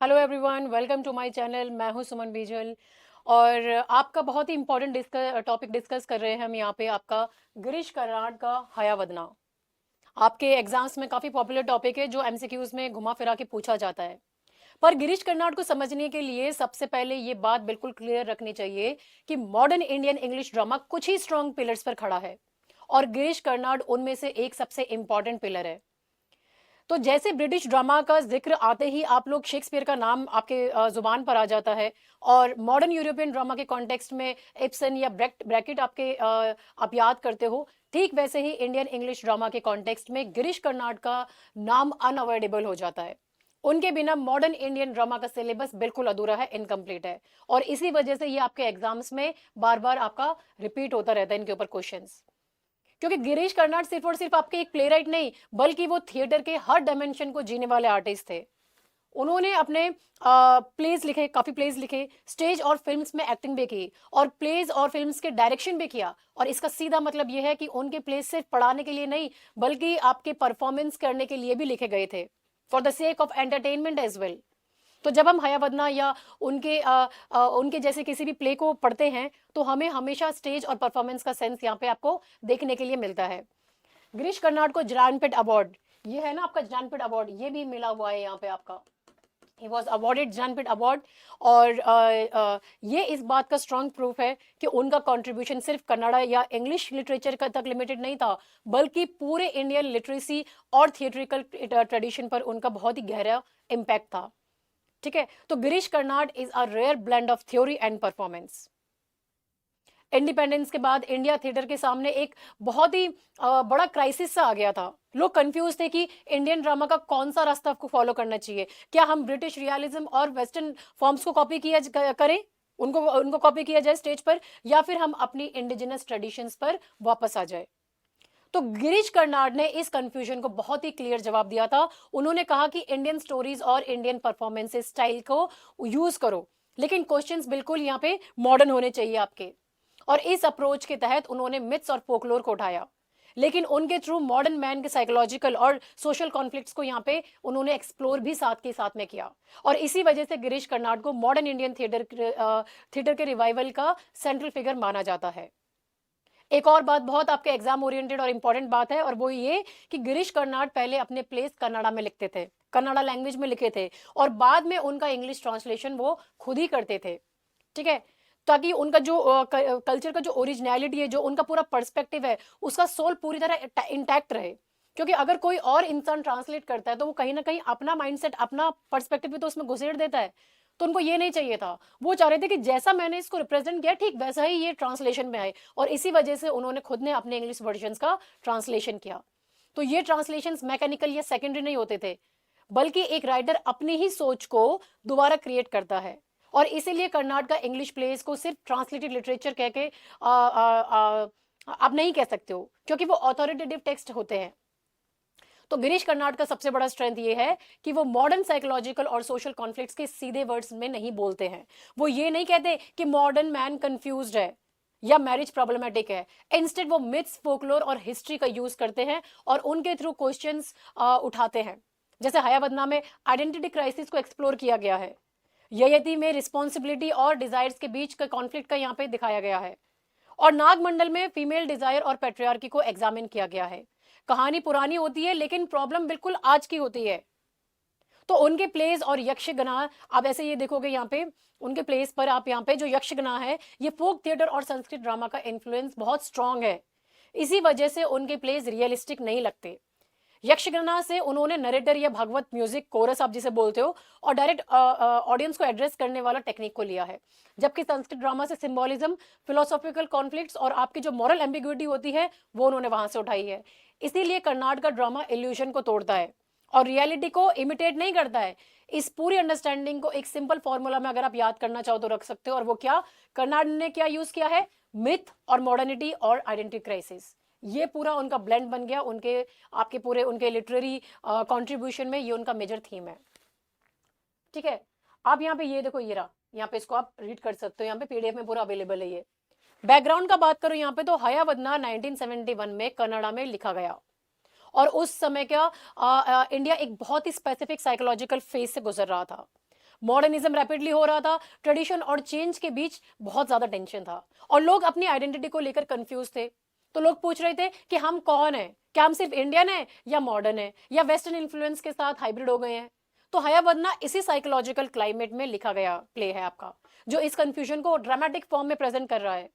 Hello everyone, welcome to my channel. मैं हूं सुमन बीजल और आपका बहुत ही इंपॉर्टेंट टॉपिक डिस्कस कर रहे हैं हम यहाँ पे। आपका गिरीश कर्नाड का हयावदना आपके एग्जाम्स में काफ़ी पॉपुलर टॉपिक है जो एमसीक्यूज में घुमा फिरा के पूछा जाता है। पर गिरीश कर्नाड को समझने के लिए सबसे पहले ये बात बिल्कुल क्लियर रखनी चाहिए कि मॉडर्न इंडियन इंग्लिश ड्रामा कुछ ही स्ट्रॉन्ग पिलर्स पर खड़ा है और गिरीश कर्नाड उनमें से एक सबसे इंपॉर्टेंट पिलर है। तो जैसे ब्रिटिश ड्रामा का जिक्र आते ही आप लोग शेक्सपियर का नाम आपके जुबान पर आ जाता है और मॉडर्न यूरोपियन ड्रामा के कॉन्टेक्स्ट में इब्सन या ब्रैकेट आप याद करते हो। ठीक वैसे ही इंडियन इंग्लिश ड्रामा के कॉन्टेक्स्ट में गिरीश कर्नाड का नाम अनअवॉइडेबल हो जाता है। उनके बिना मॉडर्न इंडियन ड्रामा का सिलेबस बिल्कुल अधूरा है, इनकम्प्लीट है। और इसी वजह से ये आपके एग्जाम्स में बार बार आपका रिपीट होता रहता है इनके ऊपर क्वेश्चंस। क्योंकि गिरीश कर्नाड सिर्फ और सिर्फ आपके एक प्लेराइट नहीं, बल्कि वो थिएटर के हर डायमेंशन को जीने वाले आर्टिस्ट थे। उन्होंने अपने प्लेज लिखे, काफी प्लेज लिखे, स्टेज और फिल्म्स में एक्टिंग भी की और प्लेज और फिल्म्स के डायरेक्शन भी किया। और इसका सीधा मतलब यह है कि उनके प्लेज सिर्फ पढ़ाने के लिए नहीं, बल्कि आपके परफॉर्मेंस करने के लिए भी लिखे गए थे, for the sake of entertainment as well. तो जब हम हयावदना या उनके जैसे किसी भी प्ले को पढ़ते हैं तो हमें हमेशा स्टेज और परफॉर्मेंस का सेंस यहाँ पे आपको देखने के लिए मिलता है। गिरीश कर्नाड को ज्ञानपीठ अवार्ड, ये है ना आपका ज्ञानपीठ अवार्ड, ये भी मिला हुआ है यहाँ पे आपका। He was awarded Jnanpith award. और ये इस बात का स्ट्रॉन्ग प्रूफ है कि उनका कंट्रीब्यूशन सिर्फ कन्नड़ा या इंग्लिश लिटरेचर का तक लिमिटेड नहीं था, बल्कि पूरे इंडियन लिटरेसी और थिएट्रिकल ट्रेडिशन पर उनका बहुत ही गहरा इम्पैक्ट था। ठीक है, तो Girish Karnad is a rare blend of theory and performance. Independence के बाद इंडिया थिएटर के सामने एक बहुत ही बड़ा क्राइसिस सा आ गया था। लोग कंफ्यूज थे कि इंडियन ड्रामा का कौन सा रास्ता आपको फॉलो करना चाहिए। क्या हम ब्रिटिश रियलिज्म और वेस्टर्न फॉर्म्स को कॉपी किया करें, उनको उनको कॉपी किया जाए स्टेज पर, या फिर हम अपनी इंडिजिनस ट्रेडिशंस पर वापस आ जाए। तो गिरीश कर्नाड ने इस कंफ्यूजन को बहुत ही क्लियर जवाब दिया था। उन्होंने कहा कि इंडियन स्टोरीज और इंडियन परफॉर्मेंसेस स्टाइल को यूज करो, लेकिन क्वेश्चंस बिल्कुल यहाँ पे मॉडर्न होने चाहिए आपके। और इस अप्रोच के तहत उन्होंने मिथ्स और फोकलोर को उठाया, लेकिन उनके थ्रू मॉडर्न मैन के साइकोलॉजिकल और सोशल कॉन्फ्लिक्ट्स को यहाँ पे उन्होंने एक्सप्लोर भी साथ के साथ में किया। और इसी वजह से गिरीश कर्नाड को मॉडर्न इंडियन थिएटर के रिवाइवल का सेंट्रल फिगर माना जाता है। एक और बात बहुत आपके एग्जाम ओरिएंटेड और इंपॉर्टेंट बात है, और वो ये कि गिरीश कर्नाड पहले अपने प्लेस कन्नड़ा में लिखते थे, कन्नड़ा लैंग्वेज में लिखे थे, और बाद में उनका इंग्लिश ट्रांसलेशन वो खुद ही करते थे। ठीक है, ताकि उनका जो कल्चर का जो ओरिजिनलिटी है, जो उनका पूरा पर्सपेक्टिव है, उसका सोल पूरी तरह इंटैक्ट रहे। क्योंकि अगर कोई और इंसान ट्रांसलेट करता है तो वो कहीं ना कहीं अपना माइंडसेट, अपना पर्सपेक्टिव भी तो उसमें घुसेड़ देता है। तो उनको ये नहीं चाहिए था। वो चाह रहे थे कि जैसा मैंने इसको रिप्रेजेंट किया ठीक वैसा ही ये ट्रांसलेशन में आए, और इसी वजह से उन्होंने खुद ने अपने इंग्लिश वर्जन का ट्रांसलेशन किया। तो ये ट्रांसलेशन मैकेनिकल या सेकेंडरी नहीं होते थे, बल्कि एक राइटर अपनी ही सोच को दोबारा क्रिएट करता है। और इसीलिए कर्नाड का इंग्लिश प्लेस को सिर्फ ट्रांसलेटेड लिटरेचर कह के आप नहीं कह सकते हो, क्योंकि वो ऑथोरिटेटिव टेक्स्ट होते हैं। तो गिरीश कर्नाड का सबसे बड़ा स्ट्रेंथ ये है कि वो मॉडर्न साइकोलॉजिकल और सोशल कॉन्फ्लिक्ट्स के सीधे वर्ड्स में नहीं बोलते हैं। वो ये नहीं कहते कि मॉडर्न मैन कंफ्यूज्ड है या मैरिज प्रॉब्लमेटिक है। इंस्टेड वो मिथ्स, फोकलोर और हिस्ट्री का यूज करते हैं और उनके थ्रू क्वेश्चंस उठाते हैं। जैसे हयावदना में आइडेंटिटी क्राइसिस को एक्सप्लोर किया गया है, ययति में रिस्पॉन्सिबिलिटी और डिजायर्स के बीच का कॉन्फ्लिक्ट का यहाँ पे दिखाया गया है, और नागमंडल में फीमेल डिजायर और पेट्रियार्की को एग्जामिन किया गया है। कहानी पुरानी होती है लेकिन प्रॉब्लम बिल्कुल आज की होती है। तो उनके प्लेस और यक्षगाना, आप ऐसे ये देखोगे यहाँ पे उनके प्लेस पर, आप यहाँ पे जो यक्षगाना है, ये फोक थिएटर और संस्कृत ड्रामा का इन्फ्लुएंस बहुत स्ट्रांग है। इसी वजह से उनके प्लेस रियलिस्टिक नहीं लगते। यक्षगाना से उन्होंने नरेटर या भागवत म्यूजिक कोरस आप जिसे बोलते हो, और डायरेक्ट ऑडियंस को एड्रेस करने वाला टेक्निक को लिया है। जबकि संस्कृत ड्रामा से सिंबोलिज्म, फिलोसॉफिकल कॉन्फ्लिक्ट्स और आपकी जो मॉरल एम्बिग्युइटी होती है वो उन्होंने वहां से उठाई है। इसीलिए कर्नाड का ड्रामा इल्यूजन को तोड़ता है और रियलिटी को इमिटेट नहीं करता है। इस पूरी अंडरस्टैंडिंग को एक सिंपल फॉर्मूला में अगर आप याद करना चाहो तो रख सकते हो, और वो क्या, कर्नाड ने क्या यूज किया है, मिथ और मॉडर्निटी और आइडेंटिटी क्राइसिस। ये पूरा उनका ब्लेंड बन गया उनके, आपके पूरे उनके लिटरेरी कंट्रीब्यूशन में, ये उनका मेजर थीम है। ठीक है, आप यहाँ पे ये देखो, ये रहा, यहाँ पे इसको आप रीड कर सकते हो, यहाँ पे पीडीएफ में पूरा अवेलेबल है ये। बैकग्राउंड का बात करो यहाँ पे, तो हयावदना 1971 में कन्नड़ा में लिखा गया, और उस समय क्या इंडिया एक बहुत ही स्पेसिफिक साइकोलॉजिकल फेज से गुजर रहा था। मॉडर्निज्म रैपिडली हो रहा था, ट्रेडिशन और चेंज के बीच बहुत ज्यादा टेंशन था और लोग अपनी आइडेंटिटी को लेकर कंफ्यूज थे। तो लोग पूछ रहे थे कि हम कौन है, क्या हम सिर्फ इंडियन है या मॉडर्न है या वेस्टर्न इन्फ्लुएंस के साथ हाइब्रिड हो गए हैं। तो हयावदना इसी साइकोलॉजिकल क्लाइमेट में लिखा गया प्ले है आपका, जो इस कंफ्यूजन को ड्रामेटिक फॉर्म में प्रेजेंट कर रहा है।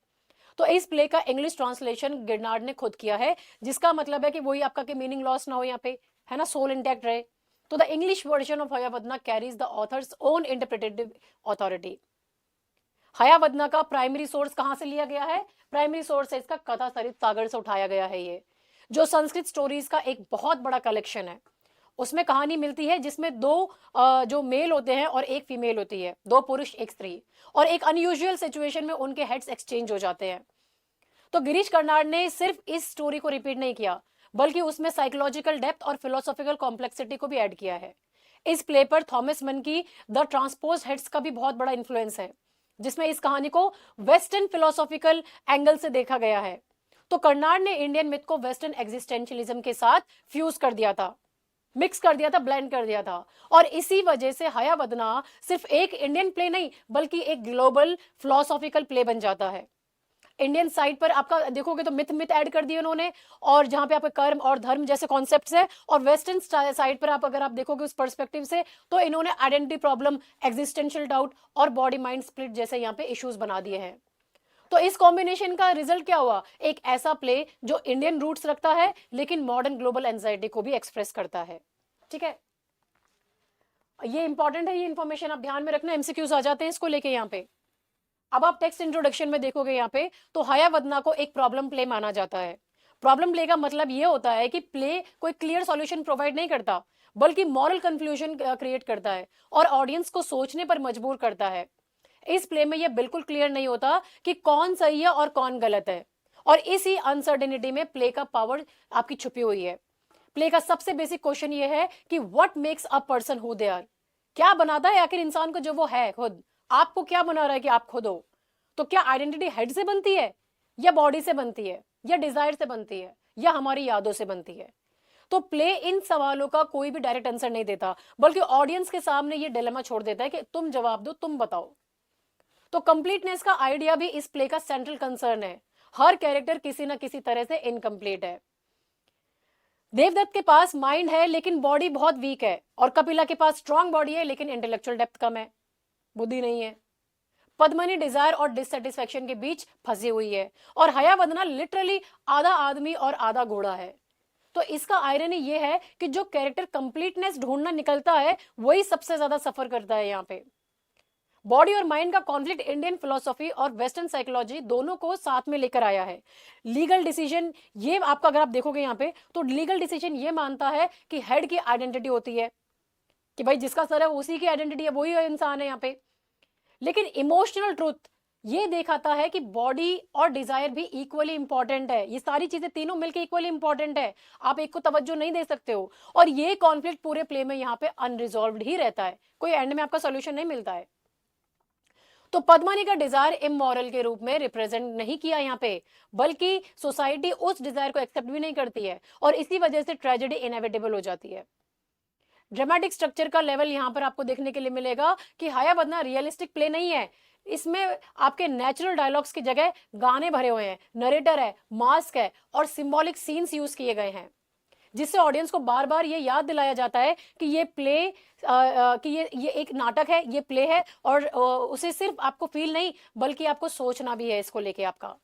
तो इस प्ले का इंग्लिश ट्रांसलेशन गिरनार्ड ने खुद किया है, जिसका मतलब है कि वही आपका कि मीनिंग लॉस ना हो यहाँ पे, है ना, सोल इंटैक्ट रहे। तो the English version of Hayavadana carries the author's own interpretative authority. Hayavadana का प्राइमरी सोर्स कहां से लिया गया है? प्राइमरी सोर्स है इसका कथा सरित सागर से उठाया गया है ये, जो संस्कृत स्टोरीज का एक बहुत बड़ा कलेक्शन है। उसमें कहानी मिलती है जिसमें दो जो मेल होते हैं और एक फीमेल होती है, दो पुरुष एक स्त्री, और एक अनयूजुअल सिचुएशन में उनके हेड्स एक्सचेंज हो जाते हैं। तो गिरीश कर्नाड ने सिर्फ इस स्टोरी को रिपीट नहीं किया, बल्कि उसमें साइकोलॉजिकल डेप्थ और फिलोसॉफिकल कॉम्प्लेक्सिटी को भी ऐड किया है। इस प्ले पर थॉमस मन की द ट्रांसपोज हेड्स का भी बहुत बड़ा इन्फ्लुएंस है, जिसमें इस कहानी को वेस्टर्न फिलोसॉफिकल एंगल से देखा गया है। तो कर्नाड ने इंडियन मिथ को वेस्टर्न एग्जिस्टेंशियलिज्म के साथ फ्यूज कर दिया था, मिक्स कर दिया था, ब्लेंड कर दिया था, और इसी वजह से हयावदना सिर्फ एक इंडियन प्ले नहीं बल्कि एक ग्लोबल फिलोसॉफिकल प्ले बन जाता है। इंडियन साइड पर आपका देखोगे तो मिथ मिथ ऐड कर दिए उन्होंने, और जहां पे आपका कर्म और धर्म जैसे कॉन्सेप्ट्स है, और वेस्टर्न साइड पर आप अगर आप देखोगे उस पर्सपेक्टिव से, तो इन्होंने आइडेंटिटी प्रॉब्लम, एग्जिस्टेंशियल डाउट और बॉडी माइंड स्प्लिट जैसे यहाँ पे इश्यूज बना दिए हैं। तो इस कॉम्बिनेशन का रिजल्ट क्या हुआ? एक ऐसा प्ले जो इंडियन रूट्स रखता है लेकिन मॉडर्न ग्लोबल एंजाइटी को भी एक्सप्रेस करता है। ठीक है, ये इंपॉर्टेंट है, ये इंफॉर्मेशन आप ध्यान में रखना, एमसीक्यूज आ जाते हैं इसको लेके यहाँ पे। अब आप टेक्स्ट इंट्रोडक्शन में देखोगे यहाँ पे, तो हयावदना को एक प्रॉब्लम प्ले माना जाता है। प्रॉब्लम प्ले का मतलब ये होता है कि प्ले कोई क्लियर सॉल्यूशन प्रोवाइड नहीं करता, बल्कि मॉरल कंफ्यूजन क्रिएट करता है और ऑडियंस को सोचने पर मजबूर करता है। इस प्ले में यह बिल्कुल क्लियर नहीं होता कि कौन सही है और कौन गलत है, और इसी अनसर्टेनिटी में प्ले का पावर आपकी छुपी हुई है। प्ले का सबसे बेसिक क्वेश्चन ये है कि what makes a person who they are, क्या बनाता है आखिर इंसान को जो वो है खुद, आपको क्या बना रहा है कि आप खुद हो। तो क्या आइडेंटिटी हेड से बनती है, या बॉडी से बनती है, या डिजायर से बनती है, या हमारी यादों से बनती है? तो प्ले इन सवालों का कोई भी डायरेक्ट आंसर नहीं देता, बल्कि ऑडियंस के सामने ये डिलेमा छोड़ देता है कि तुम जवाब दो, तुम बताओ। तो कंप्लीटनेस का आइडिया भी इस प्ले का सेंट्रल कंसर्न है। हर कैरेक्टर किसी ना किसी तरह से इनकम्प्लीट है। देवदत्त के पास माइंड है लेकिन बॉडी बहुत वीक है, और कपिला के पास स्ट्रांग बॉडी है लेकिन इंटेलेक्चुअल डेप्थ कम है, बुद्धि नहीं है। पद्मनी डिजायर और डिससेटिस्फेक्शन के बीच फंसी हुई है, और हयावदना लिटरली आधा आदमी और आधा घोड़ा है। तो इसका आयरनी ये है कि जो कैरेक्टर कंप्लीटनेस ढूंढना निकलता है वही सबसे ज्यादा सफर करता है यहाँ पे। बॉडी और माइंड का कॉन्फ्लिक्ट इंडियन फिलोसॉफी और वेस्टर्न साइकोलॉजी दोनों को साथ में लेकर आया है। लीगल डिसीजन ये आपका अगर आप देखोगे यहाँ पे, तो लीगल डिसीजन ये मानता है कि हेड की आइडेंटिटी होती है, कि भाई जिसका सर है उसी की आइडेंटिटी है, वही इंसान है यहाँ पे। लेकिन इमोशनल ट्रूथ ये दिखाता है कि बॉडी और डिजायर भी इक्वली इंपॉर्टेंट है। ये सारी चीजें तीनों मिलकर इक्वली इंपॉर्टेंट है, आप एक को तवज्जो नहीं दे सकते हो। और ये कॉन्फ्लिक्ट पूरे प्ले में यहाँ पे अनरिजॉल्व्ड ही रहता है, कोई एंड में आपका सोल्यूशन नहीं मिलता है। तो पद्मानी का डिजायर इमोरल के रूप में रिप्रेजेंट नहीं किया यहाँ पे, बल्कि सोसाइटी उस डिजायर को एक्सेप्ट भी नहीं करती है, और इसी वजह से ट्रेजेडी इनएविटेबल हो जाती है। ड्रामेटिक स्ट्रक्चर का लेवल यहाँ पर आपको देखने के लिए मिलेगा कि हयावदना रियलिस्टिक प्ले नहीं है। इसमें आपके नेचुरल डायलॉग्स की जगह गाने भरे हुए हैं, नरेटर है, मास्क है, और सिंबॉलिक सीन्स यूज किए गए हैं, जिससे ऑडियंस को बार बार ये याद दिलाया जाता है कि ये प्ले कि ये एक नाटक है, ये प्ले है, और उसे सिर्फ आपको फील नहीं बल्कि आपको सोचना भी है इसको लेके आपका।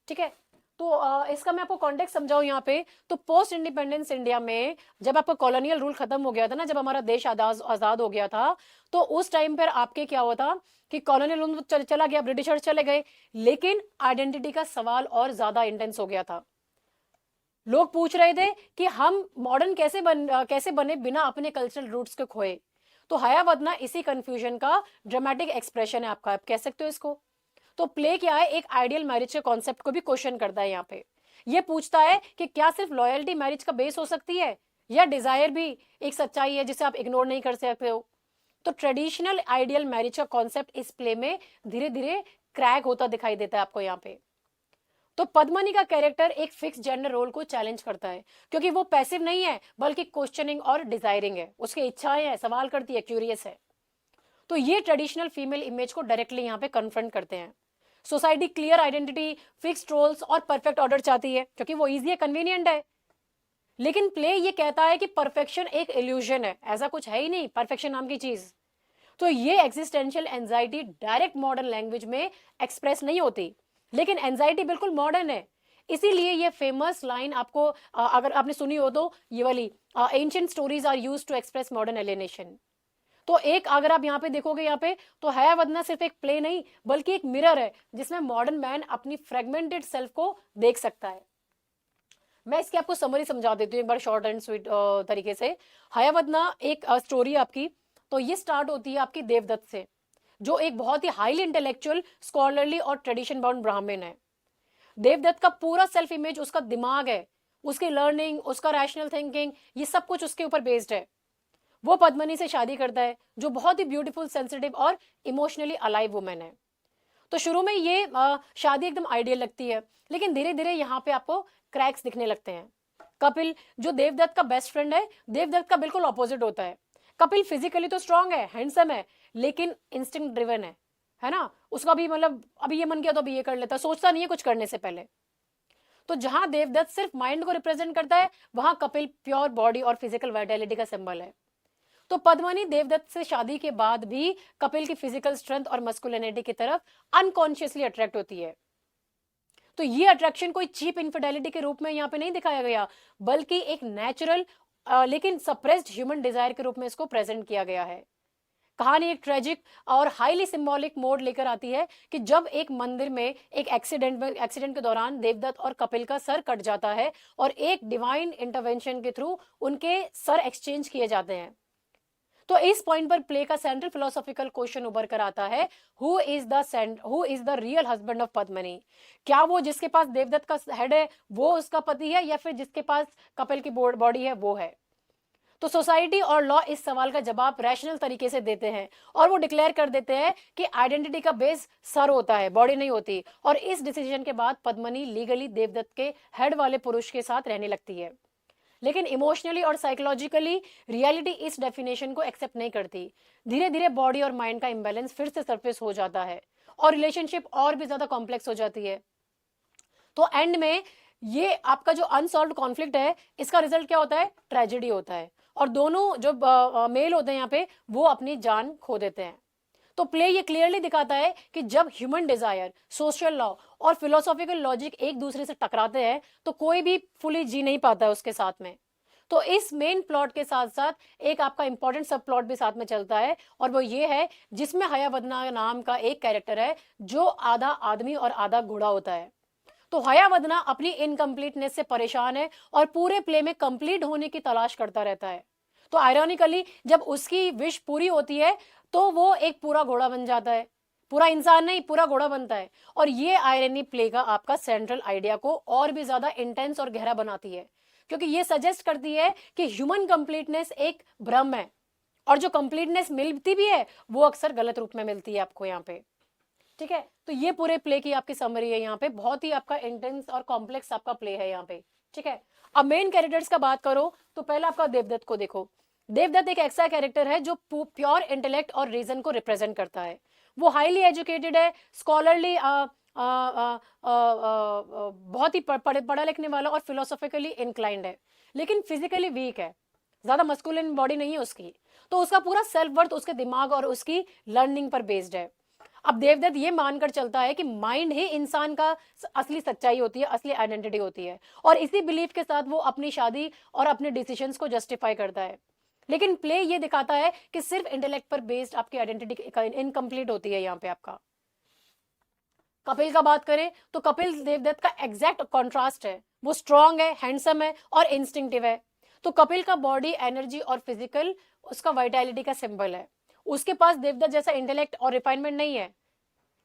ठीक है, तो इसका मैं आपको कॉन्टेक्स्ट समझाऊं यहाँ पे। तो पोस्ट इंडिपेंडेंस इंडिया में जब आपका कॉलोनियल रूल खत्म हो गया था ना, जब हमारा देश आजाद हो गया था, तो उस टाइम पर आपके क्या हुआ था कि कॉलोनियल रूल चला गया, ब्रिटिशर्स चले गए, लेकिन आइडेंटिटी का सवाल और ज्यादा इंटेंस हो गया था। लोग पूछ रहे थे कि हम मॉडर्न कैसे बने बिना अपने कल्चरल रूट्स के खोए। तो हयावदना इसी कंफ्यूजन का ड्रामेटिक एक्सप्रेशन है आपका, आप कह सकते हो इसको। तो प्ले क्या है, एक आइडियल मैरिज के कॉन्सेप्ट को भी क्वेश्चन करता है यहाँ पे। ये पूछता है कि क्या सिर्फ लॉयल्टी मैरिज का बेस हो सकती है, या डिजायर भी एक सच्चाई है जिसे आप इग्नोर नहीं कर सकते हो। तो ट्रेडिशनल आइडियल मैरिज का कॉन्सेप्ट इस प्ले में धीरे धीरे क्रैक होता दिखाई देता है आपको यहाँ पे। तो पद्मनी का कैरेक्टर एक फिक्स जेंडर रोल को चैलेंज करता है, क्योंकि वो पैसिव नहीं है बल्कि क्वेश्चनिंग और डिजायरिंग है, उसकी इच्छाएं है, सवाल करती है, क्यूरियस है। तो ये ट्रेडिशनल फीमेल इमेज को डायरेक्टली यहाँ पे कन्फ्रंट करते हैं। Society clear identity, fixed roles और परफेक्ट ऑर्डर चाहती है क्योंकि वो इजी है, कन्वीनियंट है। लेकिन प्ले ये कहता है कि परफेक्शन एक इल्यूजन है, ऐसा कुछ है ही नहीं परफेक्शन नाम की चीज। तो ये existential anxiety direct modern language में एक्सप्रेस नहीं होती, लेकिन एंजाइटी बिल्कुल मॉडर्न है। इसीलिए ये फेमस लाइन आपको अगर आपने सुनी हो तो ये वाली, ancient stories are used to express modern alienation. तो एक अगर आप यहाँ पे देखोगे यहाँ पे, तो हयावदना सिर्फ एक प्ले नहीं बल्कि एक मिरर है जिसमें मॉडर्न मैन अपनी फ्रेगमेंटेड सेल्फ को देख सकता है। मैं इसकी आपको समरी समझा देती हूँ एक बार शॉर्ट एंड स्वीट तरीके से। हयावदना एक स्टोरी आपकी, तो ये स्टार्ट होती है आपकी देवदत्त से, जो एक बहुत ही हाईली इंटेलेक्चुअल, स्कॉलरली और ट्रेडिशन बाउंड ब्राह्मण है। देवदत्त का पूरा सेल्फ इमेज, उसका दिमाग है, उसकी लर्निंग, उसका रैशनल थिंकिंग, ये सब कुछ उसके ऊपर बेस्ड है। वो पद्मनी से शादी करता है जो बहुत ही ब्यूटीफुल, सेंसिटिव और इमोशनली अलाइव वुमेन है। तो शुरू में ये शादी एकदम आइडियल लगती है, लेकिन धीरे धीरे यहाँ पे आपको क्रैक्स दिखने लगते हैं। कपिल जो देवदत्त का बेस्ट फ्रेंड है, देवदत्त का बिल्कुल ऑपोजिट होता है। कपिल फिजिकली तो स्ट्रांग है, हैंडसम है, लेकिन इंस्टिंक्ट ड्रिवन है ना। उसका भी मतलब अभी ये मन किया तो अभी ये कर लेता, सोचता नहीं है कुछ करने से पहले। तो जहां देवदत्त सिर्फ माइंड को रिप्रेजेंट करता है, वहां कपिल प्योर बॉडी और फिजिकल वाइटैलिटी का सिंबल है। तो पद्मनी देवदत्त से शादी के बाद भी कपिल की फिजिकल स्ट्रेंथ और मस्कुलिनिटी की तरफ अनकॉन्शियसली अट्रैक्ट होती है। तो ये अट्रैक्शन कोई चीप इनफिडेलिटी के रूप में यहाँ पे नहीं दिखाया गया, बल्कि एक नेचुरल लेकिन सप्रेस्ड ह्यूमन डिजायर के रूप में इसको प्रेजेंट किया गया है। कहानी एक ट्रेजिक और हाईली सिंबॉलिक मोड लेकर आती है कि जब एक मंदिर में एक एक्सीडेंट के दौरान देवदत्त और कपिल का सर कट जाता है और एक डिवाइन इंटरवेंशन के थ्रू उनके सर एक्सचेंज किए जाते हैं। तो इस पॉइंट पर प्ले का सेंट्रल फिलोसॉफिकल क्वेश्चन उभर कर आता है, who is the real husband of Padmini. क्या वो जिसके पास देवदत्त का हेड है वो उसका पति है, या फिर जिसके पास कपिल की बॉडी है वो है। तो सोसाइटी और लॉ इस सवाल का जवाब रैशनल तरीके से देते हैं और वो डिक्लेयर कर देते हैं कि आइडेंटिटी का बेस सर होता है, बॉडी नहीं होती। और इस डिसीजन के बाद पद्मनी लीगली देवदत्त के हेड वाले पुरुष के साथ रहने लगती है, लेकिन इमोशनली और साइकोलॉजिकली रियलिटी इस डेफिनेशन को एक्सेप्ट नहीं करती। धीरे धीरे बॉडी और माइंड का इंबैलेंस फिर से सरफेस हो जाता है और रिलेशनशिप और भी ज्यादा कॉम्प्लेक्स हो जाती है। तो एंड में ये आपका जो अनसॉल्व्ड कॉन्फ्लिक्ट है, इसका रिजल्ट क्या होता है? ट्रेजेडी होता है, और दोनों जो मेल होते हैं यहाँ पे वो अपनी जान खो देते हैं। तो प्ले ये क्लियरली दिखाता है कि जब ह्यूमन डिजायर, सोशल लॉ और फिलोसॉफिकल लॉजिक एक दूसरे से टकराते हैं तो कोई भी फुली जी नहीं पाता है उसके साथ में। तो इस मेन प्लॉट के साथ साथ एक आपका इंपॉर्टेंट सब प्लॉट भी साथ में चलता है, और वो ये है जिसमें हयावदना नाम का एक कैरेक्टर है जो आधा आदमी और आधा घोड़ा होता है। तो हयावदना अपनी इनकम्प्लीटनेस से परेशान है और पूरे प्ले में कंप्लीट होने की तलाश करता रहता है। तो आयरॉनिकली जब उसकी विश पूरी होती है तो वो एक पूरा घोड़ा बन जाता है, पूरा इंसान नहीं पूरा घोड़ा बनता है। और ये आयरनी प्ले का आपका सेंट्रल आइडिया को और भी ज्यादा इंटेंस और गहरा बनाती है, क्योंकि ये सजेस्ट करती है कि ह्यूमन कंप्लीटनेस एक भ्रम है, और जो कंप्लीटनेस मिलती भी है वो अक्सर गलत रूप में मिलती है आपको यहाँ पे। ठीक है, तो ये पूरे प्ले की आपकी समरी है यहाँ पे, बहुत ही आपका इंटेंस और कॉम्प्लेक्स आपका प्ले है यहाँ पे। ठीक है, अब मेन कैरेक्टर्स का बात करो तो पहला आपका देवदत्त को देखो। देवदत्त एक ऐसा कैरेक्टर है जो प्योर इंटेलेक्ट और रीजन को रिप्रेजेंट करता है। वो हाईली एजुकेटेड है, स्कॉलरली, बहुत ही पढ़ा लिखने वाला और फिलोसॉफिकली इंक्लाइंड है, लेकिन फिजिकली वीक है, ज्यादा मस्कुलिन बॉडी नहीं है उसकी। तो उसका पूरा सेल्फ वर्थ उसके दिमाग और उसकी लर्निंग पर बेस्ड है। अब देवदत्त ये मानकर चलता है कि माइंड ही इंसान का असली सच्चाई होती है, असली आइडेंटिटी होती है, और इसी बिलीफ के साथ वो अपनी शादी और अपने डिसीजंस को जस्टिफाई करता है। लेकिन प्ले ये दिखाता है कि सिर्फ इंटेलेक्ट पर बेस्ड आपकी आइडेंटिटी इनकम्प्लीट होती है। यहाँ पे आपका कपिल का बात करें तो कपिल देवदत्त का एग्जैक्ट कॉन्ट्रास्ट है। वो स्ट्रांग है, हैंडसम है और इंस्टिंक्टिव है। तो कपिल का बॉडी, एनर्जी और फिजिकल उसका वाइटैलिटी का सिंबल है। उसके पास देवदत्त जैसा इंटेलेक्ट और रिफाइनमेंट नहीं है,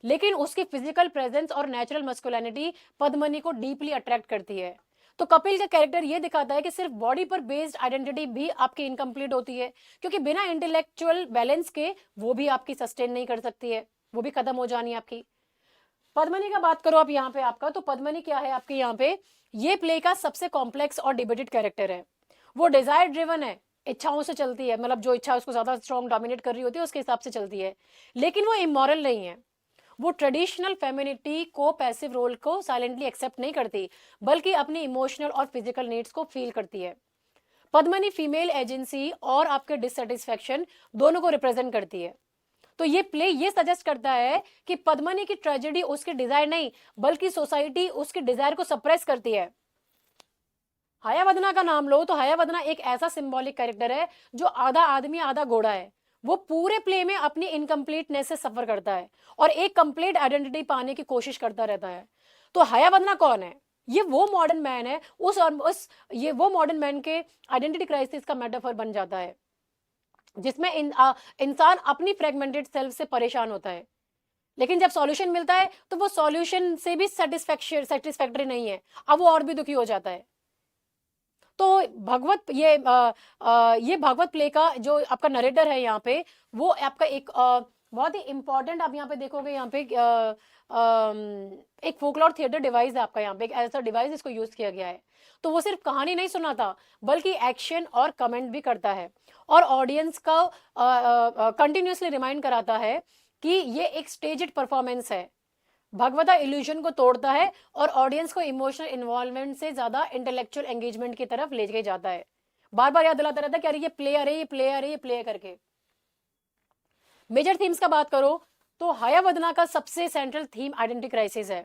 लेकिन उसकी फिजिकल प्रेजेंस और नेचुरल मस्कुलिनिटी पद्मनी को डीपली अट्रैक्ट करती है। तो कपिल का कैरेक्टर ये दिखाता है कि सिर्फ बॉडी पर बेस्ड आइडेंटिटी भी आपकी इनकम्प्लीट होती है, क्योंकि बिना इंटेलेक्चुअल बैलेंस के वो भी आपकी सस्टेन नहीं कर सकती है, वो भी खत्म हो जानी है आपकी। पद्मनी का बात करो आप यहाँ पे आपका, तो पद्मनी क्या है आपके यहाँ पे, ये प्ले का सबसे कॉम्प्लेक्स और डिबेटेड कैरेक्टर है। वो डिजायर ड्रिवन है, इच्छाओं से चलती है, मतलब जो इच्छा उसको ज्यादा स्ट्रॉन्ग डोमिनेट कर रही होती है उसके हिसाब से चलती है, लेकिन वो इमोरल नहीं है। वो ट्रेडिशनल फेमिनिटी को, पैसिव रोल को साइलेंटली एक्सेप्ट नहीं करती, बल्कि अपनी इमोशनल और फिजिकल नीड्स को फील करती है। पद्मनी फीमेल एजेंसी और आपके डिससेटिस्फेक्शन दोनों को रिप्रेजेंट करती है। तो ये प्ले ये सजेस्ट करता है कि पद्मनी की ट्रेजेडी उसके डिजायर नहीं, बल्कि सोसाइटी उसके डिजायर को सप्रेस करती है। हयावदना का नाम लो तो हयावदना एक ऐसा सिंबॉलिक कैरेक्टर है जो आधा आदमी आधा घोड़ा है। वो पूरे प्ले में अपनी इनकम्प्लीटनेस से सफर करता है और एक कंप्लीट आइडेंटिटी पाने की कोशिश करता रहता है। तो हयावदना कौन है? ये वो मॉडर्न मैन है, उस ये वो मॉडर्न मैन के आइडेंटिटी क्राइसिस का मेटाफर बन जाता है, जिसमें इंसान अपनी फ्रेगमेंटेड सेल्फ से परेशान होता है, लेकिन जब सॉल्यूशन मिलता है तो वो सॉल्यूशन से भी सेटिस्फैक्टरी नहीं है, अब वो और भी दुखी हो जाता है। तो भगवत ये भागवत प्ले का जो आपका नरेटर है यहाँ पे, वो आपका एक बहुत ही इंपॉर्टेंट, आप यहाँ पे देखोगे, यहाँ पे एक फोकलॉर थिएटर डिवाइस है आपका, यहाँ पे एक ऐसा डिवाइस इसको यूज किया गया है। तो वो सिर्फ कहानी नहीं सुनाता, बल्कि एक्शन और कमेंट भी करता है और ऑडियंस का कंटिन्यूसली रिमाइंड कराता है कि ये एक स्टेज्ड परफॉर्मेंस है। भगवता इल्यूजन को तोड़ता है और ऑडियंस को इमोशनल इन्वॉल्वमेंट से ज्यादा इंटेलेक्चुअल एंगेजमेंट की तरफ ले के जाता है। बार बार याद दिलाता रहता है कि अरे ये प्ले, अरे ये प्ले, अरे ये प्ले करके। मेजर थीम्स का बात करो तो हयावदना का सबसे सेंट्रल थीम आइडेंटिटी क्राइसिस है।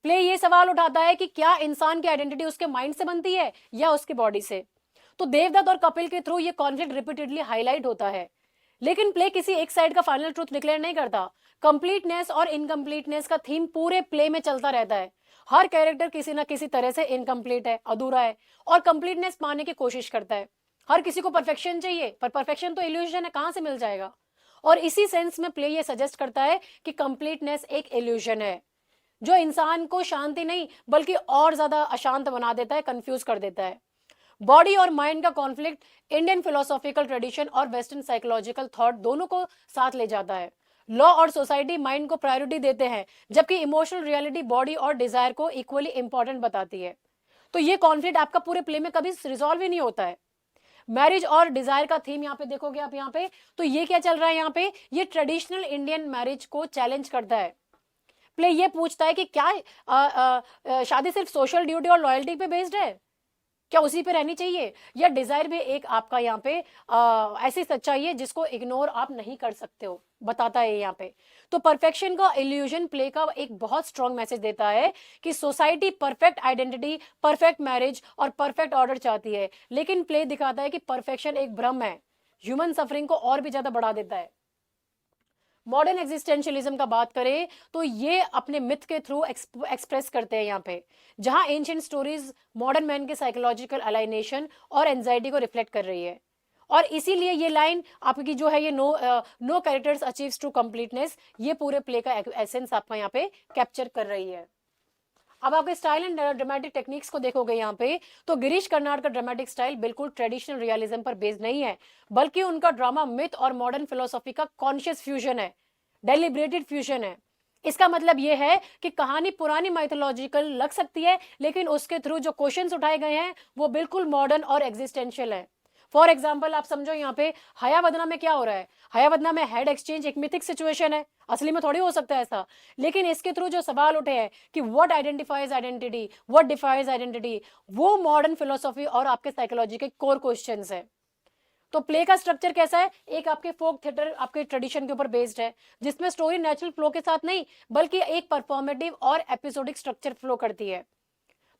प्ले ये सवाल उठाता है कि क्या इंसान की आइडेंटिटी उसके माइंड से बनती है या उसके बॉडी से। तो देवदत्त और कपिल के थ्रू ये कॉन्फ्लिक्ट रिपीटेडली हाईलाइट होता है, लेकिन प्ले किसी एक साइड का फाइनल ट्रूथ डिक्लेयर नहीं करता। कंप्लीटनेस और इनकम्प्लीटनेस का थीम पूरे प्ले में चलता रहता है। हर कैरेक्टर किसी ना किसी तरह से इनकम्प्लीट है, अधूरा है, और कंप्लीटनेस पाने की कोशिश करता है। हर किसी को परफेक्शन चाहिए, पर परफेक्शन तो इल्यूजन है, कहां से मिल जाएगा। और इसी सेंस में प्ले ये सजेस्ट करता है कि कंप्लीटनेस एक इल्यूजन है, जो इंसान को शांति नहीं बल्कि और ज्यादा अशांत बना देता है, कंफ्यूज कर देता है। बॉडी और माइंड का कॉन्फ्लिक्ट इंडियन फिलोसॉफिकल ट्रेडिशन और वेस्टर्न साइकोलॉजिकल थॉट दोनों को साथ ले जाता है। लॉ और सोसाइटी माइंड को प्रायोरिटी देते हैं, जबकि इमोशनल रियलिटी बॉडी और डिजायर को इक्वली इंपॉर्टेंट बताती है। तो ये कॉन्फ्लिक्ट आपका पूरे प्ले में कभी रिजॉल्व ही नहीं होता है। मैरिज और डिजायर का थीम यहाँ पे देखोगे आप, यहाँ पे तो ये क्या चल रहा है, यहाँ पे ये ट्रेडिशनल इंडियन मैरिज को चैलेंज करता है। प्ले ये पूछता है कि क्या शादी सिर्फ सोशल ड्यूटी और लॉयल्टी पे बेस्ड है, क्या उसी पे रहनी चाहिए, या डिजायर भी एक आपका यहाँ पे ऐसी सच्चाई है जिसको इग्नोर आप नहीं कर सकते हो, बताता है यहाँ पे। तो परफेक्शन का इल्यूजन प्ले का एक बहुत स्ट्रॉन्ग मैसेज देता है कि society perfect identity, perfect marriage और परफेक्ट ऑर्डर चाहती है, लेकिन प्ले दिखाता है कि परफेक्शन एक भ्रम है, ह्यूमन सफरिंग को और भी ज्यादा बढ़ा देता है। मॉडर्न एग्जिस्टेंशियलिज्म का बात करें तो ये अपने मिथ के थ्रू एक्सप्रेस करते हैं यहाँ पे, जहां एंशिएंट स्टोरीज मॉडर्न मैन के साइकोलॉजिकल अलाइनेशन और एंजाइटी को रिफ्लेक्ट कर रही है। और इसीलिए ये लाइन आपकी जो है, ये no characters achieves true completeness, ये पूरे प्ले का एसेंस आपका यहाँ पे कैप्चर कर रही है। अब आपके स्टाइल एंड ड्रामेटिक टेक्निक्स को देखोगे यहाँ पे, तो गिरीश कर्नाड का ड्रामेटिक स्टाइल बिल्कुल ट्रेडिशनल रियलिज्म पर बेस्ड नहीं है, बल्कि उनका ड्रामा मिथ और मॉडर्न फिलोसॉफी का कॉन्शियस फ्यूजन है, डेलिब्रेटेड फ्यूजन है। इसका मतलब यह है कि कहानी पुरानी माइथोलॉजिकल लग सकती है, लेकिन उसके थ्रू जो क्वेश्चंस उठाए गए हैं वो बिल्कुल मॉडर्न और एग्जिस्टेंशियल है। फॉर एग्जाम्पल आप समझो यहाँ पे हयावदना में क्या हो रहा है। हयावदना में हेड एक्सचेंज एक मिथिक सिचुएशन है, असली में थोड़ी हो सकता है ऐसा, लेकिन इसके थ्रू जो सवाल उठे हैं कि what identifies identity, what defies identity, वो मॉडर्न फिलोसॉफी और आपके साइकोलॉजी के कोर क्वेश्चंस है। तो प्ले का स्ट्रक्चर कैसा है, एक आपके फोक थिएटर आपके ट्रेडिशन के ऊपर बेस्ड है, जिसमें स्टोरी नेचुरल फ्लो के साथ नहीं बल्कि एक परफॉर्मेटिव और एपिसोडिक स्ट्रक्चर फ्लो करती है।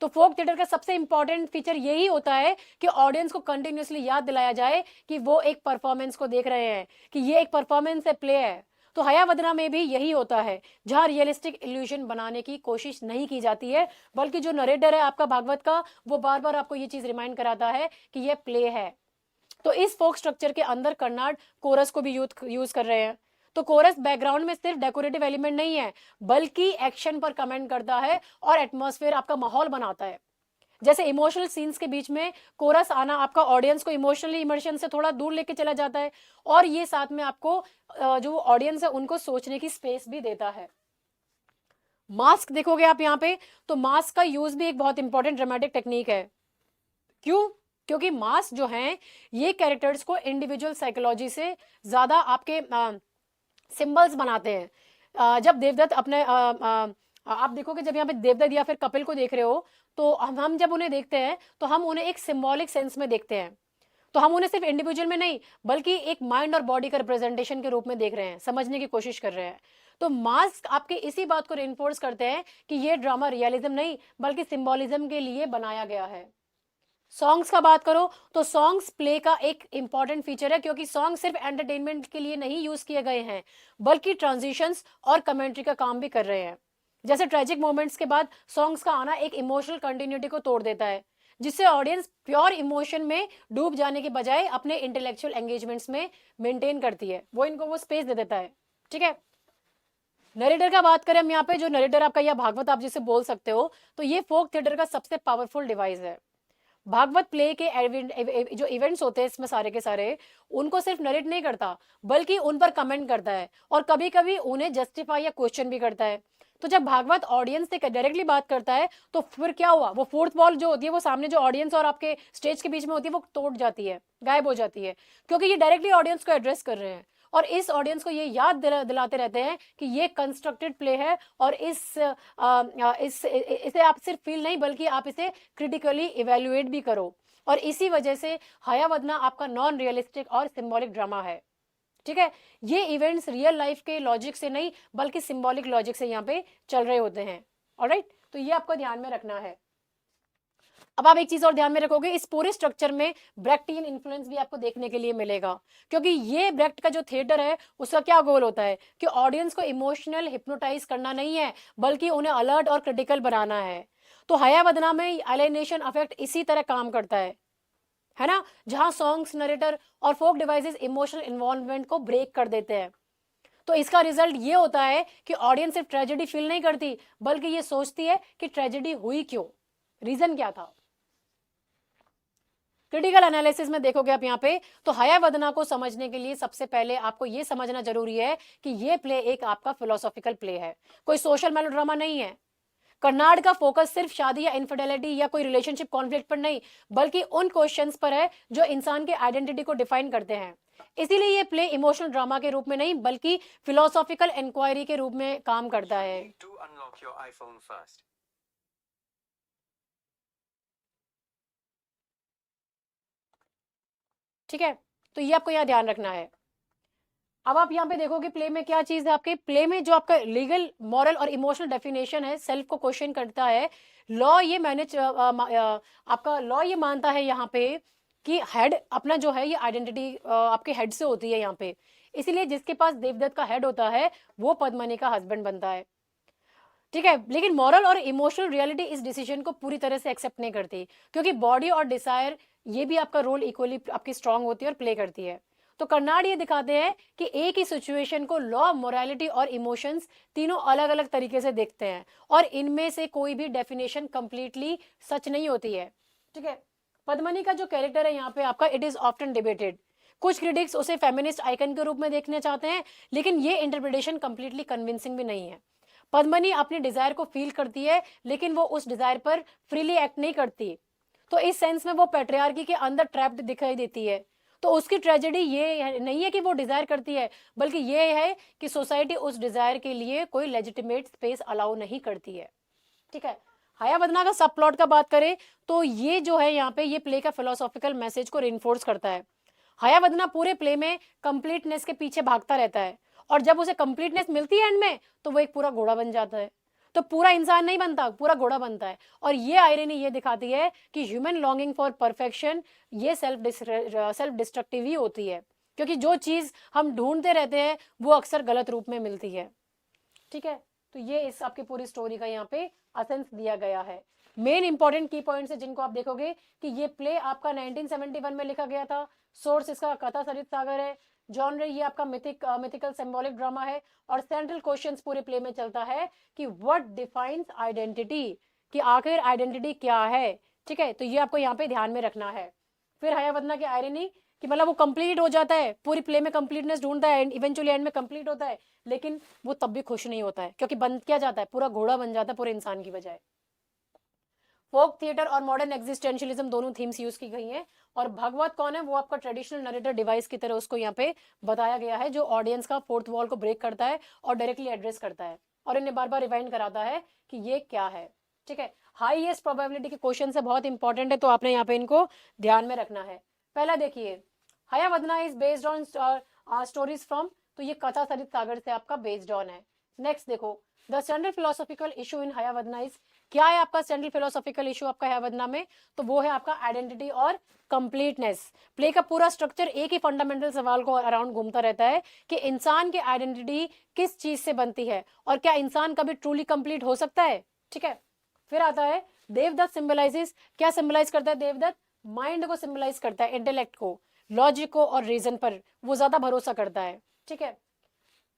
तो फोक थिएटर का सबसे इंपॉर्टेंट फीचर यही होता है कि ऑडियंस को कंटिन्यूअसली याद दिलाया जाए कि वो एक परफॉर्मेंस को देख रहे हैं, कि ये एक परफॉर्मेंस है, प्ले है। तो हयावदना में भी यही होता है, जहां रियलिस्टिक इल्यूजन बनाने की कोशिश नहीं की जाती है, बल्कि जो नरेटर है आपका भागवत का, वो बार बार आपको ये चीज रिमाइंड कराता है कि ये प्ले है। तो इस फोक स्ट्रक्चर के अंदर कर्नाड कोरस को भी यूज कर रहे हैं। तो कोरस बैकग्राउंड में सिर्फ डेकोरेटिव एलिमेंट नहीं है, बल्कि एक्शन पर कमेंट करता है और एटमॉस्फेयर आपका माहौल बनाता है। जैसे इमोशनल सीन्स के बीच में कोरस आना आपका ऑडियंस को इमोशनली इमर्शन से थोड़ा दूर लेके चला जाता है, और ये साथ में आपको जो ऑडियंस है उनको सोचने की स्पेस भी देता है। मास्क देखोगे आप यहाँ पे, तो मास्क का यूज भी एक बहुत इंपॉर्टेंट ड्रामेटिक टेक्निक है। क्यों? क्योंकि मास जो हैं ये कैरेक्टर्स को इंडिविजुअल साइकोलॉजी से ज़्यादा आपके सिंबल्स बनाते हैं। जब देवदत्त अपने आप देखोगे, जब यहाँ पे देवदत्त या फिर कपिल को देख रहे हो, तो हम जब उन्हें देखते हैं तो हम उन्हें एक सिंबॉलिक सेंस में देखते हैं। तो हम उन्हें सिर्फ इंडिविजुअल में नहीं बल्कि एक माइंड और बॉडी का रिप्रेजेंटेशन के रूप में देख रहे हैं, समझने की कोशिश कर रहे हैं। तो मास्क आपके इसी बात को रिइंफोर्स करते हैं कि ये ड्रामा रियलिज्म नहीं बल्कि सिंबॉलिज्म के लिए बनाया गया है। सॉन्ग्स का बात करो तो सॉन्ग्स प्ले का एक इंपॉर्टेंट फीचर है, क्योंकि सॉन्ग सिर्फ एंटरटेनमेंट के लिए नहीं यूज किए गए हैं बल्कि ट्रांजिशंस और कमेंट्री का काम भी कर रहे हैं। जैसे ट्रेजिक मोमेंट्स के बाद सॉन्ग्स का आना एक इमोशनल कंटिन्यूटी को तोड़ देता है, जिससे ऑडियंस प्योर इमोशन में डूब जाने के बजाय अपने इंटेलेक्चुअल एंगेजमेंट्स में मेंटेन करती है, वो इनको वो स्पेस दे देता है। ठीक है, नरेटर का बात करें हम यहाँ पे, जो नरेटर आपका या भागवत आप जिसे बोल सकते हो, तो ये फोक थिएटर का सबसे पावरफुल डिवाइस है। भागवत प्ले के जो इवेंट्स होते हैं इसमें सारे के सारे, उनको सिर्फ नरेट नहीं करता बल्कि उन पर कमेंट करता है और कभी कभी उन्हें जस्टिफाई या क्वेश्चन भी करता है। तो जब भागवत ऑडियंस से डायरेक्टली बात करता है तो फिर क्या हुआ, वो फोर्थ वॉल जो होती है वो सामने जो ऑडियंस और आपके स्टेज के बीच में होती है वो टूट जाती है, गायब हो जाती है, क्योंकि ये डायरेक्टली ऑडियंस को एड्रेस कर रहे हैं और इस ऑडियंस को ये याद दिलाते रहते हैं कि ये कंस्ट्रक्टेड प्ले है और इसे आप सिर्फ फील नहीं बल्कि आप इसे क्रिटिकली इवेल्युएट भी करो। और इसी वजह से हयावदना आपका नॉन रियलिस्टिक और सिंबॉलिक ड्रामा है। ठीक है, ये इवेंट्स रियल लाइफ के लॉजिक से नहीं बल्कि सिंबॉलिक लॉजिक से यहाँ पे चल रहे होते हैं। ऑलराइट, तो ये आपको ध्यान में रखना है। अब आप एक चीज और ध्यान में रखोगे, इस पूरे स्ट्रक्चर में ब्रेक्टियन इन्फ्लुएंस भी आपको देखने के लिए मिलेगा, क्योंकि ये ब्रेक्ट का जो थिएटर है उसका क्या गोल होता है कि ऑडियंस को इमोशनल हिप्नोटाइज करना नहीं है बल्कि उन्हें अलर्ट और क्रिटिकल बनाना है। तो हयावदना में एलिनेशन इफेक्ट इसी तरह काम करता है ना, जहां सॉन्ग्स, नरेटर और फोक डिवाइसेस इमोशनल इन्वॉल्वमेंट को ब्रेक कर देते हैं। तो इसका रिजल्ट ये होता है कि ऑडियंस सिर्फ ट्रेजेडी फील नहीं करती बल्कि ये सोचती है कि ट्रेजेडी हुई क्यों, रीजन क्या था। क्रिटिकल एनालिसिस में देखोगे आप यहाँ पे, तो हयावदना को समझने के लिए सबसे पहले आपको ये समझना जरूरी है कि ये प्ले एक आपका फिलोसॉफिकल प्ले है, कोई सोशल मेलोड्रामा नहीं है। कर्नाड का फोकस सिर्फ शादी या इनफिडेलिटी या कोई रिलेशनशिप कॉन्फ्लिक्ट पर नहीं बल्कि उन क्वेश्चंस पर है जो इंसान के आइडेंटिटी को डिफाइन करते हैं। इसीलिए ये प्ले इमोशनल ड्रामा के रूप में नहीं बल्कि फिलोसॉफिकल इंक्वायरी के रूप में काम करता है। ठीक है, तो ये आपको यहाँ ध्यान रखना है। अब आप यहाँ पे देखोगे प्ले में क्या चीज है, आपके प्ले में जो आपका लीगल, मॉरल और इमोशनल डेफिनेशन है, सेल्फ को क्वेश्चन करता है। लॉ ये मैनेज आपका लॉ ये मानता है यहाँ पे कि हेड अपना जो है ये आइडेंटिटी आपके हेड से होती है यहाँ पे, इसीलिए जिसके पास देवदत्त का हेड होता है वो पद्मनी का हस्बैंड बनता है। ठीक है, लेकिन मॉरल और इमोशनल रियलिटी इस डिसीजन को पूरी तरह से एक्सेप्ट नहीं करती, क्योंकि बॉडी और डिजायर ये भी आपका रोल इक्वली आपकी स्ट्रांग होती है और प्ले करती है। तो कर्नाड ये दिखाते हैं कि एक ही सिचुएशन को लॉ, मोरालिटी और इमोशंस तीनों अलग अलग तरीके से देखते हैं और इनमें से कोई भी डेफिनेशन कंप्लीटली सच नहीं होती है। ठीक है, पद्मनी का जो कैरेक्टर है यहाँ पे आपका, इट इज ऑफ्टन डिबेटेड। कुछ क्रिटिक्स उसे फेमिनिस्ट आइकन के रूप में देखना चाहते हैं, लेकिन ये इंटरप्रिटेशन कंप्लीटली कन्विंसिंग भी नहीं है। पद्मनी अपनी डिजायर को फील करती है लेकिन वो उस डिजायर पर फ्रीली एक्ट नहीं करती, तो इस सेंस में वो पैट्रियार्की के अंदर ट्रैप्ड दिखाई देती है। तो उसकी ट्रेजेडी ये नहीं है कि वो डिजायर करती है बल्कि ये है कि सोसाइटी उस डिजायर के लिए कोई लेजिटिमेट स्पेस अलाउ नहीं करती है। ठीक है, हयावदना का सब प्लॉट का बात करें तो ये जो है यहाँ पे ये प्ले का फिलोसॉफिकल मैसेज को रिइंफोर्स करता है। हयावदना पूरे प्ले में कंप्लीटनेस के पीछे भागता रहता है और जब उसे कंप्लीटनेस मिलती है एंड में तो वो एक पूरा घोड़ा बन जाता है। तो पूरा इंसान नहीं बनता, पूरा घोड़ा बनता है। और ये आयरनी ये दिखाती है कि ह्यूमन लॉन्गिंग फॉर परफेक्शन ये सेल्फ डिस्ट्रक्टिव ही होती है, क्योंकि जो चीज हम ढूंढते रहते हैं वो अक्सर गलत रूप में मिलती है। ठीक है, तो ये इस आपकी पूरी स्टोरी का यहाँ पे एसेंस दिया गया है। मेन इंपॉर्टेंट की पॉइंट्स है जिनको आप देखोगे कि ये प्ले आपका 1971 में लिखा गया था। सोर्स इसका कथा सरित सागर है। जॉनर ये आपका मिथिकल सिंबॉलिक ड्रामा है और सेंट्रल क्वेश्चंस पूरे प्ले में चलता है कि व्हाट डिफाइंस आइडेंटिटी, कि आखिर आइडेंटिटी क्या है। ठीक है, तो ये आपको यहाँ पे ध्यान में रखना है। फिर हयावदना की आयरनी कि मतलब वो कंप्लीट हो जाता है, पूरी प्ले में कंप्लीटनेस ढूंढता है, इवेंचुअली एंड में कंप्लीट होता है, लेकिन वो तब भी खुश नहीं होता है क्योंकि बन क्या जाता है, पूरा घोड़ा बन जाता है पूरे इंसान की बजाय। फोक थिएटर और मॉडर्न एग्जिस्टेंशियलिज्म दोनों थीम्स यूज की गई हैं। और भगवत कौन है, वो आपका ट्रेडिशनल नरेटर डिवाइस की तरह उसको यहाँ पे बताया गया है, जो ऑडियंस का फोर्थ वॉल को ब्रेक करता है और डायरेक्टली एड्रेस करता है और इन्हें बार बार रिवाइंड कराता है कि ये क्या है। ठीक है, हाईएस्ट प्रोबेबिलिटी के क्वेश्चन से बहुत इंपॉर्टेंट है, तो आपने यहाँ पे इनको ध्यान में रखना है। पहला देखिए, Hayavadana is based on stories from, तो ये कथा सरित सागर से आपका बेस्ड ऑन है। नेक्स्ट देखो, the central philosophical issue in Hayavadana is, क्या है आपका सेंट्रल फिलोसॉफिकल इशू आपका हयावदना में, तो वो है आपका आइडेंटिटी और कंप्लीटनेस। प्ले का पूरा स्ट्रक्चर एक ही फंडामेंटल सवाल को अराउंड घूमता रहता है कि इंसान की आइडेंटिटी किस चीज से बनती है और क्या इंसान कभी ट्रूली कंप्लीट हो सकता है। ठीक है, फिर आता है देवदत्त सिंबलाइजेस, क्या सिंबलाइज करता है देवदत्त, माइंड को सिंबलाइज करता है, इंटेलेक्ट को, लॉजिक को और रीजन पर वो ज्यादा भरोसा करता है। ठीक है,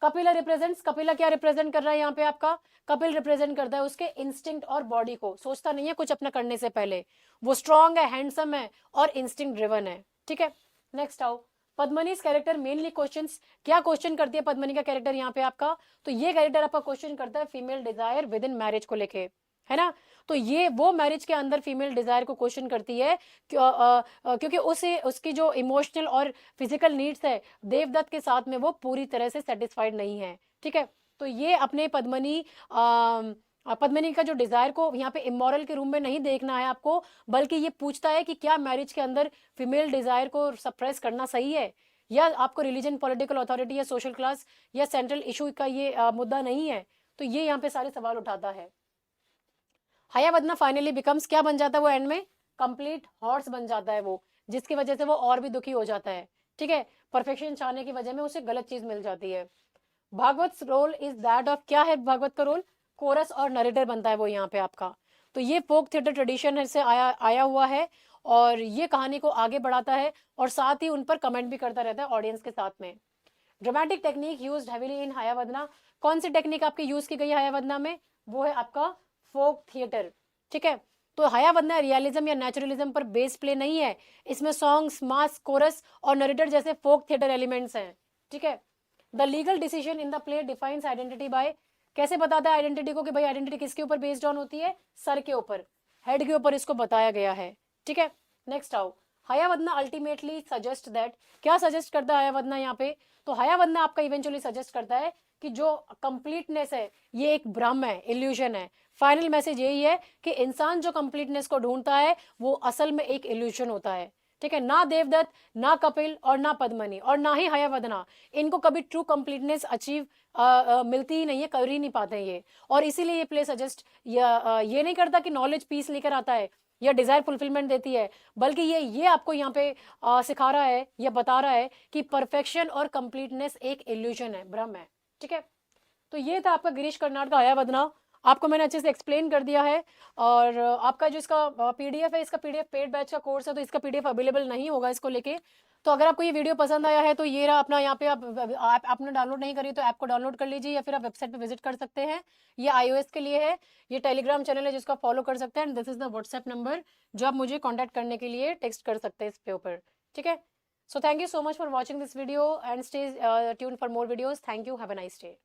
कपिला रिप्रेजेंट्स, कपिला क्या रिप्रेजेंट कर रहा है यहाँ पे आपका, कपिल रिप्रेजेंट करता है उसके इंस्टिंक्ट और बॉडी को, सोचता नहीं है कुछ अपना करने से पहले, वो स्ट्रांग है, हैंडसम है और इंस्टिंक्ट ड्रिवन है। ठीक है, नेक्स्ट आओ, पद्मनीज कैरेक्टर मेनली क्वेश्चंस, क्या क्वेश्चन करती है पद्मनी का कैरेक्टर यहाँ पे आपका, तो ये कैरेक्टर आपका क्वेश्चन करता है female desire within marriage को लेके, है ना। तो ये वो मैरिज के अंदर फीमेल डिजायर को क्वेश्चन करती है क्योंकि उसे उसकी जो इमोशनल और फिजिकल नीड्स है देवदत्त के साथ में वो पूरी तरह से सेटिस्फाइड नहीं है। ठीक है, तो ये अपने पद्मनी का जो डिजायर को यहाँ पे इमोरल के रूम में नहीं देखना है आपको, बल्कि ये पूछता है कि क्या मैरिज के अंदर फीमेल डिजायर को सप्रेस करना सही है, या आपको रिलीजन, पॉलिटिकल अथॉरिटी या सोशल क्लास या सेंट्रल इशू का ये मुद्दा नहीं है। तो ये यहाँ पे सारे सवाल उठाता है। हयावदना फाइनली बिकम्स, क्या बन जाता है वो एंड में, कंप्लीट हॉर्स बन जाता है वो, जिसकी वजह से वो और भी दुखी हो जाता है। ठीक है, परफेक्शन चाहने की वजह में उसे गलत चीज मिल जाती है। Bhagavata role is that of, क्या है भागवत का रोल, कोरस और नरेटर बनता है वो यहाँ पे आपका। तो ये फोक थिएटर ट्रेडिशन से आया हुआ है और ये कहानी को आगे बढ़ाता है और साथ ही उन पर कमेंट भी करता रहता है ऑडियंस के साथ में। ड्रामेटिक टेक्निक यूज्ड हेवीली इन हयावदना, कौन सी टेक्निक आपकी यूज की गई है हयावदना में, वो है आपका फोक थिएटर। ठीक है, तो हयावदना रियलिज्म या नेचुरलिज्म पर बेस प्ले नहीं है, इसमें सॉन्ग्स, मास, कोरस और नरेटर जैसे फोक थिएटर एलिमेंट्स हैं। ठीक है, the legal decision in the play defines identity by, कैसे बताता है आइडेंटिटी को कि भाई आइडेंटिटी किसके ऊपर बेस्ड ऑन होती है, सर के ऊपर, हेड के ऊपर इसको बताया गया है। ठीक है, नेक्स्ट आओ, हयावदना अल्टीमेटली सजेस्ट दैट, क्या सजेस्ट करता है हयावदना यहाँ पे, तो हयावदना आपका इवेंचुअली सजेस्ट करता है कि जो कंप्लीटनेस है ये एक भ्रम है, इल्यूजन है। फाइनल मैसेज यही है कि इंसान जो कंप्लीटनेस को ढूंढता है वो असल में एक इल्यूजन होता है। ठीक है, ना देवदत्त, ना कपिल और ना पद्मनी और ना ही हयावदना, इनको कभी ट्रू कंप्लीटनेस अचीव मिलती ही नहीं है, कर ही नहीं पाते ये। और इसीलिए ये प्ले सजेस्ट ये नहीं करता कि नॉलेज पीस लेकर आता है या डिजायर फुलफिलमेंट देती है, बल्कि ये आपको यहाँ पे सिखा रहा है या बता रहा है कि परफेक्शन और कंप्लीटनेस एक इल्यूजन है, भ्रम है। ठीक है, तो ये था आपका गिरीश कर्नाड का हयावदना, आपको मैंने अच्छे से एक्सप्लेन कर दिया है। और आपका जो इसका पीडीएफ है, इसका पीडीएफ पेड बैच का कोर्स है, तो इसका पीडीएफ अवेलेबल नहीं होगा इसको लेके। तो अगर आपको ये वीडियो पसंद आया है तो ये रहा अपना, यहाँ पे आपने डाउनलोड नहीं करी तो ऐप को डाउनलोड कर लीजिए या फिर आप वेबसाइट पे विजिट कर सकते हैं। ये iOS के लिए है, ये टेलीग्राम चैनल है जिसको आप फॉलो कर सकते हैं। This is the WhatsApp number जो आप मुझे कॉन्टैक्ट करने के लिए टेक्स्ट कर सकते हैं इस पे ऊपर। ठीक है, so thank you so much for watching this video and stay tune for more videos. Thank you, have a nice day.